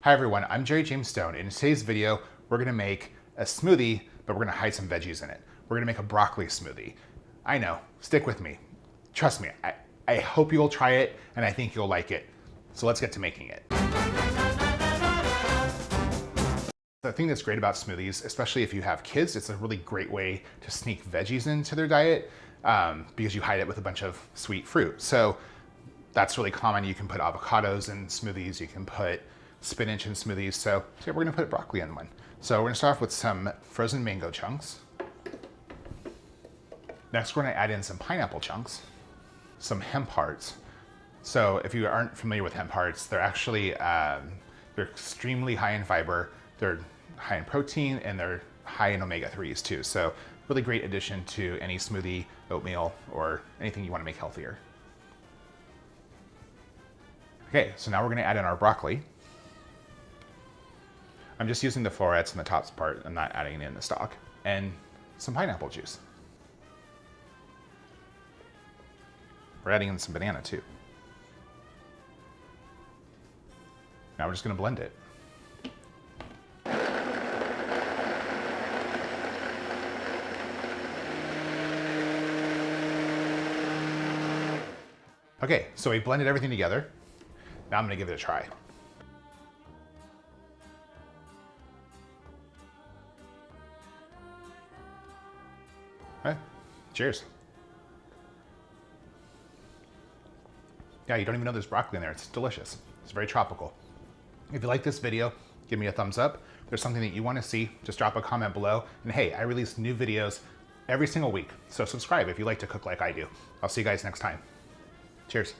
Hi everyone, I'm Jerry James Stone, and in today's video, we're gonna make a smoothie, but we're gonna hide some veggies in it. We're gonna make a broccoli smoothie. I know, stick with me. Trust me, I hope you'll try it, and I think you'll like it. So let's get to making it. The thing that's great about smoothies, especially if you have kids, it's a really great way to sneak veggies into their diet because you hide it with a bunch of sweet fruit. So that's really common. You can put avocados in smoothies, you can put spinach in smoothies. So we're gonna put broccoli in one. So we're gonna start off with some frozen mango chunks. Next, we're gonna add in some pineapple chunks, some hemp hearts. So if you aren't familiar with hemp hearts, they're actually, they're extremely high in fiber, they're high in protein, and they're high in omega-3s too. So really great addition to any smoothie, oatmeal, or anything you wanna make healthier. Okay, so now we're gonna add in our broccoli. I'm just using the florets and the tops part. I'm not adding in the stalk. And some pineapple juice. We're adding in some banana too. Now we're just gonna blend it. Okay, so we blended everything together. Now I'm gonna give it a try. Okay, cheers. Yeah, you don't even know there's broccoli in there. It's delicious. It's very tropical. If you like this video, give me a thumbs up. If there's something that you want to see, just drop a comment below. And hey, I release new videos every single week, so subscribe if you like to cook like I do. I'll see you guys next time. Cheers.